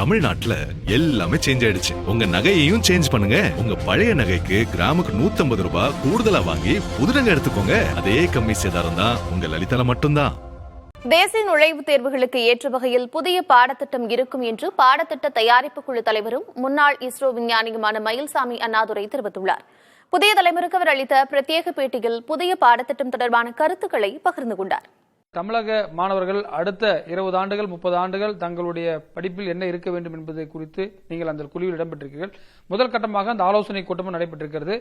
தமிழ்நாட்டுல எல்லாமே சேஞ்ச் ஆயிடுச்சு. உங்க நகையையும் சேஞ்ச் பண்ணுங்க. உங்க பழைய நகைக்கு கிராமுக்கு 150 ரூபாய் கூடுதலா வாங்கி புது நகை எடுத்துக்கோங்க. அதே கம்மி சேதாரம் தான் உங்க லலிதால மட்டும்தான். தேசிய நுழைவுத் தேர்வுகளுக்கு ஏற்ற வகையில் புதிய பாடத்திட்டம் இருக்கும் என்று பாடத்திட்ட தயாரிப்பு குழு தலைவரும் முன்னாள் இஸ்ரோ விஞ்ஞானியுமான மயில்சாமி அண்ணாதுரை தெரிவித்துள்ளார். புதிய தலைமுறைக்கு அவர் அளித்த பிரத்யேக பேட்டியில் புதிய பாடத்திட்டம் தொடர்பான கருத்துக்களை பகிர்ந்து கொண்டார். தமிழக மாணவர்கள் அடுத்த 20 ஆண்டுகள் 30 ஆண்டுகள் தங்களுடைய படிப்பில் என்ன இருக்க வேண்டும் என்பதை குறித்து நீங்கள் அந்த குழுவில் இடம்பெற்றிருக்கிறீர்கள். முதல் கட்டமாக அந்த ஆலோசனை கூட்டமும் நடைபெற்றிருக்கிறது.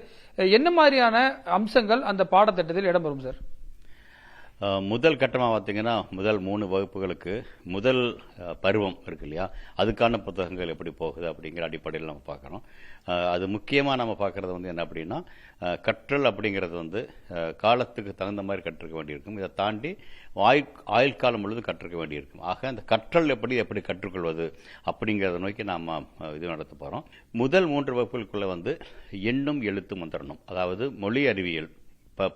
என்ன மாதிரியான அம்சங்கள் அந்த பாடத்திட்டத்தில் இடம்பெறும் சார்? முதல் கட்டமாக பார்த்தீங்கன்னா முதல் 3 வகுப்புகளுக்கு முதல் பருவம் இருக்கு இல்லையா, அதுக்கான புத்தகங்கள் எப்படி போகுது அப்படிங்கிற அடிப்படையில் நம்ம பார்க்கணும். அது முக்கியமாக நம்ம பார்க்குறது வந்து என்ன அப்படின்னா, கற்றல் அப்படிங்கிறது வந்து காலத்துக்கு தகுந்த மாதிரி கற்றுக்க வேண்டியிருக்கும். இதை தாண்டி ஆயுள் காலம் முழுவதும் கற்றுக்க வேண்டியிருக்கும். ஆக அந்த கற்றல் எப்படி கற்றுக்கொள்வது அப்படிங்கிறத நோக்கி நாம் இது நடத்த போகிறோம். முதல் 3 வகுப்புகளுக்குள்ளே வந்து எண்ணும் எழுத்தும் வந்துடணும். அதாவது மொழி அறிவியல்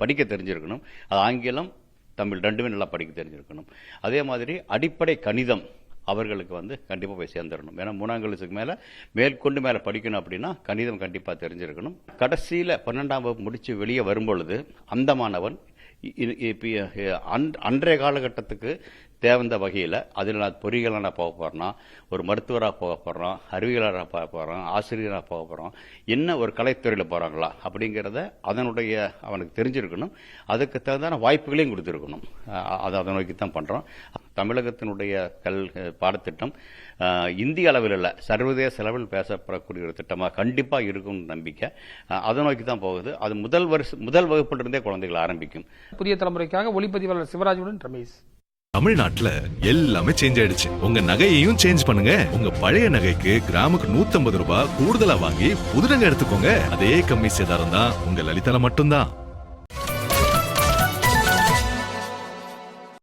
படிக்க தெரிஞ்சிருக்கணும். அது ஆங்கிலம் தமிழ் ரெண்டுமே நல்லா படிக்க தெரிஞ்சிருக்கணும். அதே மாதிரி அடிப்படை கணிதம் அவர்களுக்கு வந்து கண்டிப்பாக போய் சேர்ந்துடணும். ஏன்னா 3ஆம் கிளாஸுக்கு மேலே படிக்கணும் அப்படின்னா கணிதம் கண்டிப்பாக தெரிஞ்சிருக்கணும். கடைசியில் 12ஆம் வகுப்பு முடித்து வெளியே வரும்பொழுது அந்த மாணவன் அன்றைய காலகட்டத்துக்கு தேவைந்த வகையில் அதில் நான் பொறியியலாக போக போகிறேன்னா, ஒரு மருத்துவராக போக போகிறோம், அறிவியலாளராக போக போகிறோம், ஆசிரியராக போக போகிறோம், என்ன ஒரு கலைத்துறையில் போகிறாங்களா அப்படிங்கிறத அதனுடைய அவனுக்கு தெரிஞ்சிருக்கணும். அதுக்கு தகுந்தான வாய்ப்புகளையும் கொடுத்துருக்கணும். அதை நோக்கி தான் பண்ணுறோம். தமிழகத்தினுடைய பாடத்திட்டம் இந்திய அளவில் இல்லை, சர்வதேச அளவில் பேசப்படக்கூடிய ஒரு திட்டமாக கண்டிப்பாக இருக்கும் நம்பிக்கை. அதை நோக்கி தான் போகுது. அது முதல் வகுப்பிலிருந்தே குழந்தைகள் ஆரம்பிக்கும். புதிய தலைமுறைக்காக ஒளிப்பதிவாளர் சிவராஜுடன் ரமேஷ். தமிழ்நாட்டுல எல்லாமே சேஞ்ச் ஆயிடுச்சு. உங்க நகையையும் சேஞ்ச் பண்ணுங்க. உங்க பழைய நகைக்கு கிராமுக்கு 150 ரூபாய் கூடுதலா வாங்கி புது நகை எடுத்துக்கோங்க. அதே கம்மி சேதாரம் தான் உங்க லலிதால மட்டும்தான்.